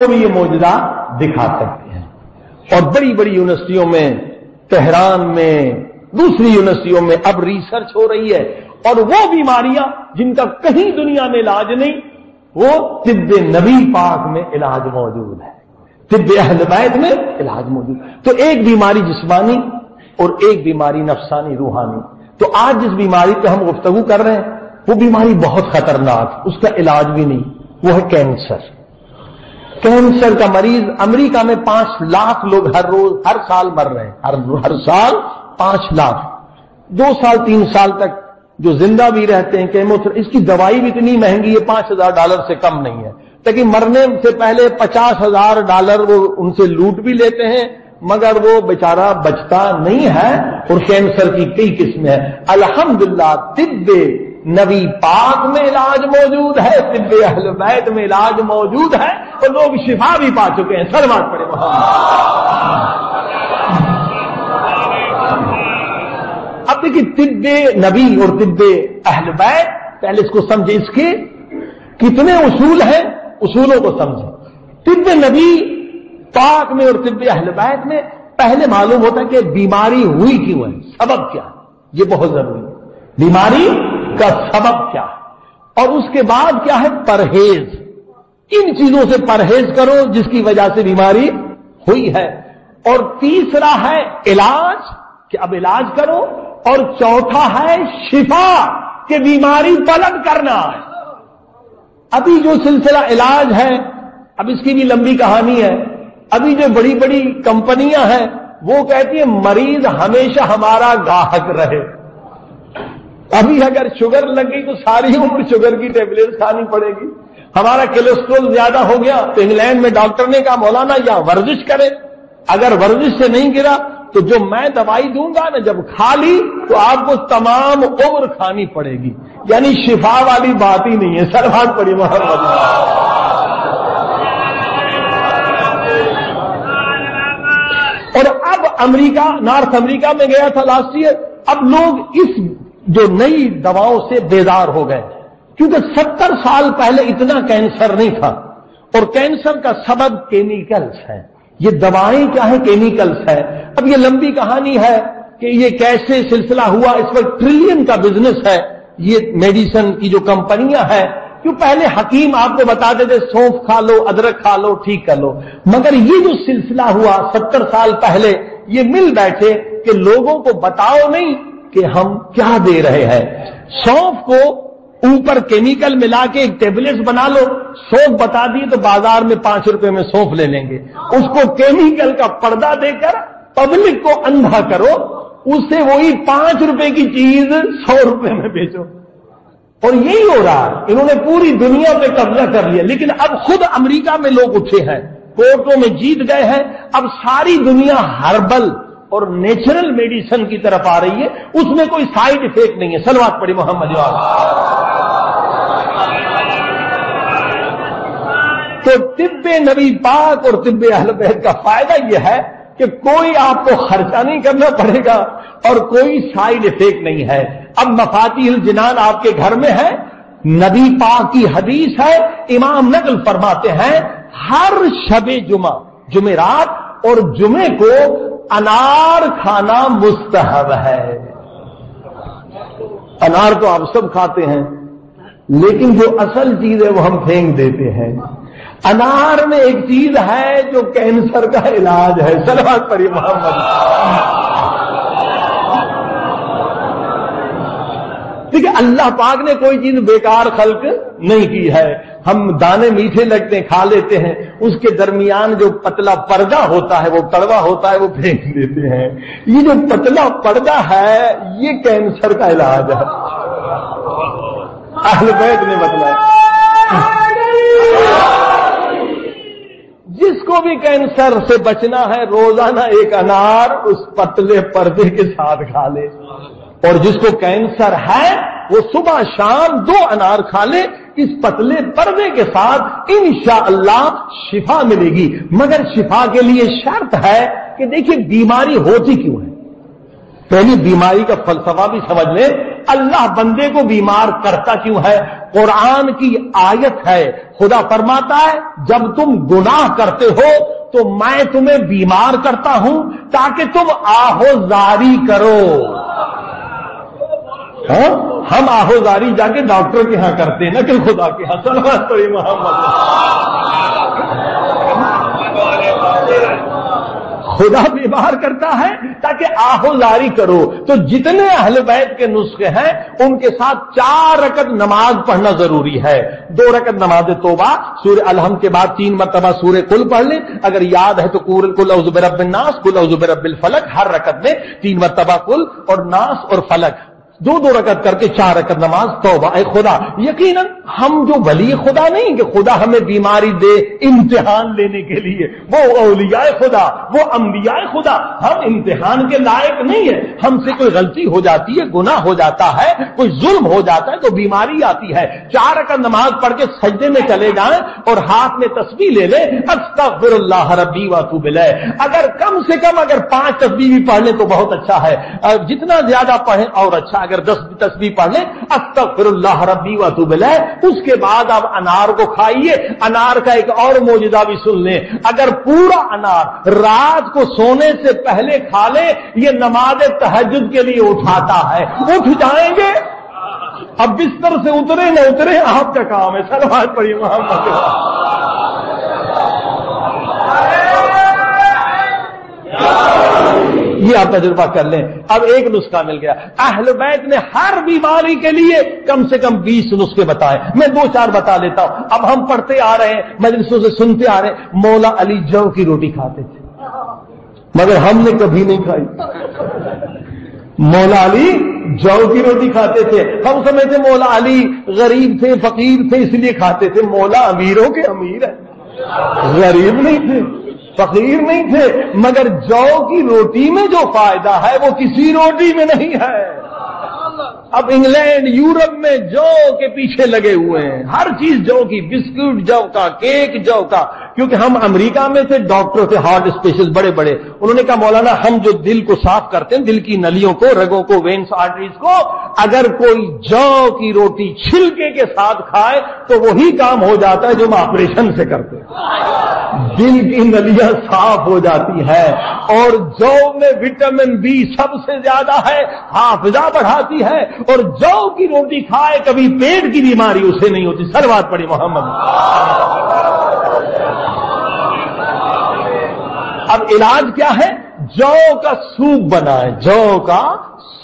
بھی یہ معجزہ دکھا سکتے ہیں. اور بڑی بڑی یونیورسٹیوں میں، تہران میں، دوسری یونیورسٹیوں میں اب ریسرچ ہو رہی ہے، اور وہ بیماریاں جن کا کہیں دنیا میں علاج نہیں، وہ طب نبی پاک میں علاج موجود ہے، طب اہل بیت میں علاج موجود. تو ایک بیماری جسمانی اور ایک بیماری نفسانی روحانی. تو آج جس بیماری پہ ہم گفتگو کر رہے ہیں وہ بیماری بہت خطرناک، اس کا علاج بھی نہیں، وہ ہے کینسر. کینسر کا مریض امریکہ میں 5 لاکھ لوگ ہر سال مر رہے ہیں، ہر سال 5 لاکھ. 2 سال 3 سال تک جو زندہ بھی رہتے ہیں کیموتھراپی، اس کی دوائی بھی اتنی مہنگی ہے، $5,000 سے کم نہیں ہے. لیکن مرنے سے پہلے $50,000 وہ ان سے لوٹ بھی لیتے ہیں، مگر وہ بیچارہ بچتا نہیں ہے. اور کینسر کی کئی قسمیں ہیں. الحمدللہ طب نبی پاک میں علاج موجود ہے، طب اہل بیت میں علاج موجود ہے، اور لوگ شفا بھی پا چکے ہیں. صلوات پڑھیں محمد. اب دیکھیے طب نبی اور طب اہل بیت، پہلے اس کو سمجھے، اس کے کتنے اصول ہیں، اصولوں کو سمجھیں. طب نبی پاک میں اور طب اہل بیت میں پہلے معلوم ہوتا ہے کہ بیماری ہوئی کیوں ہے، سبب کیا ہے. یہ بہت ضروری ہے، بیماری کا سبب کیا ہے، اور اس کے بعد کیا ہے پرہیز. ان چیزوں سے پرہیز کرو جس کی وجہ سے بیماری ہوئی ہے. اور تیسرا ہے علاج، کہ اب علاج کرو. اور چوتھا ہے شفا، کہ بیماری طلب کرنا ہے. ابھی جو سلسلہ علاج ہے، اب اس کی بھی لمبی کہانی ہے. ابھی جو بڑی بڑی کمپنیاں ہیں وہ کہتی ہیں مریض ہمیشہ ہمارا گاہک رہے. ابھی اگر شوگر لگ گئی تو ساری عمر شوگر کی ٹیبلٹ کھانی پڑے گی. ہمارا کولیسٹرول زیادہ ہو گیا تو انگلینڈ میں ڈاکٹر نے کہا مولانا یا ورزش کرے، اگر ورزش سے نہیں گرا تو جو میں دوائی دوں گا نا، جب کھا لی تو آپ کو تمام عمر کھانی پڑے گی. یعنی شفا والی بات ہی نہیں ہے. صلوات پڑھی محمد. اور اب امریکہ، نارتھ امریکہ میں گیا تھا لاسٹ ایئر. اب لوگ اس جو نئی دواؤں سے بیدار ہو گئے، کیونکہ 70 سال پہلے اتنا کینسر نہیں تھا. اور کینسر کا سبب کیمیکلز ہے. یہ دوائیں کیا ہے، کیمیکلز ہے. اب یہ لمبی کہانی ہے کہ یہ کیسے سلسلہ ہوا. اس وقت ٹریلین کا بزنس ہے یہ میڈیسن کی جو کمپنیاں ہیں. کیوں پہلے حکیم آپ کو بتاتے تھے سونف کھا لو، ادرک کھا لو، ٹھیک کر لو. مگر یہ جو سلسلہ ہوا 70 سال پہلے، یہ مل بیٹھے کہ لوگوں کو بتاؤ نہیں کہ ہم کیا دے رہے ہیں. سونف کو اوپر کیمیکل ملا کے ایک ٹیبلٹس بنا لو، سونف بتا دی تو بازار میں 5 روپے میں سونف لے لیں گے. اس کو کیمیکل کا پردہ دے کر پبلک کو اندھا کرو، اس سے وہی 5 روپے کی چیز 100 روپے میں بیچو. اور یہی ہو رہا ہے، انہوں نے پوری دنیا پہ قبضہ کر لیا. لیکن اب خود امریکہ میں لوگ اٹھے ہیں، کورٹوں میں جیت گئے ہیں. اب ساری دنیا ہربل اور نیچرل میڈیسن کی طرف آ رہی ہے. اس میں کوئی سائیڈ افیکٹ نہیں ہے. صلوات پڑھی محمد. تو طب نبی پاک اور طب اہل بیت کا فائدہ یہ ہے کہ کوئی آپ کو خرچہ نہیں کرنا پڑے گا اور کوئی سائیڈ افیکٹ نہیں ہے. اب مفاتیح الجنان آپ کے گھر میں ہے. نبی پاک کی حدیث ہے، امام نقل فرماتے ہیں ہر شب جمعہ، جمعرات اور جمعے کو انار کھانا مستحب ہے. انار تو آپ سب کھاتے ہیں، لیکن جو اصل چیز ہے وہ ہم پھینک دیتے ہیں. انار میں ایک چیز ہے جو کینسر کا علاج ہے. صلوات پڑھی محمد. دیکھیں اللہ پاک نے کوئی چیز بیکار خلق نہیں کی ہے. ہم دانے میٹھے لگتے ہیں کھا لیتے ہیں، اس کے درمیان جو پتلا پردہ ہوتا ہے وہ کڑوا ہوتا ہے، وہ پھینک دیتے ہیں. یہ جو پتلا پردہ ہے یہ کینسر کا علاج ہے. اہل بیت نے بتلایا. جس کو بھی کینسر سے بچنا ہے روزانہ ایک انار اس پتلے پردے کے ساتھ کھا لے. اور جس کو کینسر ہے وہ صبح شام 2 انار کھا لے اس پتلے پردے کے ساتھ، انشاءاللہ شفا ملے گی. مگر شفا کے لیے شرط ہے کہ دیکھیے بیماری ہوتی کیوں ہے. پہلی بیماری کا فلسفہ بھی سمجھ لیں. اللہ بندے کو بیمار کرتا کیوں ہے؟ قرآن کی آیت ہے. خدا فرماتا ہے جب تم گناہ کرتے ہو تو میں تمہیں بیمار کرتا ہوں تاکہ تم آہوزاری کرو. ہاں ہم آہوزاری جا کے ڈاکٹر کے ہاں کرتے ہیں نا کہ خدا کے ہاں. صلوات پڑھی محمد. خدا بیمار کرتا ہے تاکہ آہوزاری کرو. تو جتنے اہل بیت کے نسخے ہیں ان کے ساتھ 4 رکعت نماز پڑھنا ضروری ہے. 2 رکعت نماز توبہ, سورہ الحمد کے بعد 3 مرتبہ سورہ قل پڑھ لیں. اگر یاد ہے تو قل اعوذ برب الناس, قل اعوذ برب الفلق, ہر رکعت میں 3 مرتبہ قل اور ناس اور فلق, 2 رکعت کر کے 4 رکعت نماز توبہ. اے خدا, یقیناً ہم جو ولی خدا نہیں کہ خدا ہمیں بیماری دے امتحان لینے کے لیے, وہ اولیاء خدا, وہ انبیاء خدا, ہم امتحان کے لائق نہیں ہے. ہم سے کوئی غلطی ہو جاتی ہے, گناہ ہو جاتا ہے, کوئی ظلم ہو جاتا ہے تو بیماری آتی ہے. 4 رکعت نماز پڑھ کے سجدے میں چلے جائیں اور ہاتھ میں تسبیح لے لیں, استغفر اللہ ربی واتوب الیہ. اگر کم سے کم اگر 5 تسبیح بھی پڑھ لیں تو بہت اچھا ہے, جتنا زیادہ پڑھیں اور اچھا. اگر 10 تسبیح پڑھ لیں استغفر اللہ ربی واتوب الیہ. اس کے بعد آپ انار کو کھائیے. انار کا ایک اور معجزہ بھی سن لیں, اگر پورا انار رات کو سونے سے پہلے کھا لیں, یہ نماز تہجد کے لیے اٹھاتا ہے. اٹھ جائیں گے, اب بستر سے اترے نہ اترے آپ کا کام ہے. صلوات پڑھیے محمد. یہ آپ تجربہ کر لیں. اب ایک نسخہ مل گیا. اہل بیت نے ہر بیماری کے لیے کم سے کم 20 نسخے بتائے. میں 2-4 بتا لیتا ہوں. اب ہم پڑھتے آ رہے ہیں, مجلسوں سے سنتے آ رہے ہیں, مولا علی جو کی روٹی کھاتے تھے مگر ہم نے کبھی نہیں کھائی. مولا علی جو کی روٹی کھاتے تھے. ہم سمجھتے مولا علی غریب تھے, فقیر تھے, اس لیے کھاتے تھے. مولا امیروں کے امیر ہے, غریب نہیں تھے, فقیر نہیں تھے, مگر جو کی روٹی میں جو فائدہ ہے وہ کسی روٹی میں نہیں ہے. اب انگلینڈ یورپ میں جو کے پیچھے لگے ہوئے ہیں, ہر چیز جو کی, بسکٹ جو کا, کیک جو کا. کیونکہ ہم امریکہ میں تھے, ڈاکٹر تھے, ہارٹ اسپیشلسٹ بڑے بڑے, انہوں نے کہا مولانا ہم جو دل کو صاف کرتے ہیں, دل کی نلیوں کو, رگوں کو, وینس, آرٹریز کو, اگر کوئی جو کی روٹی چھلکے کے ساتھ کھائے تو وہی کام ہو جاتا ہے جو ہم آپریشن سے کرتے ہیں. دل کی نلیاں صاف ہو جاتی ہے, اور جو میں وٹامن بی سب سے زیادہ ہے, حافظہ بڑھاتی ہے, اور جو کی روٹی کھائے کبھی پیٹ کی بیماری اسے نہیں ہوتی. صلوات پڑھی محمد. اب علاج کیا ہے؟ جو کا سوپ بنائیں, جو کا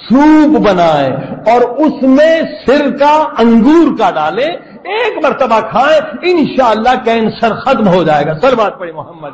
سوپ بنائیں اور اس میں سرکہ انگور کا ڈالیں, 1 مرتبہ کھائیں, انشاءاللہ کینسر ختم ہو جائے گا. صلوات پڑھی محمد.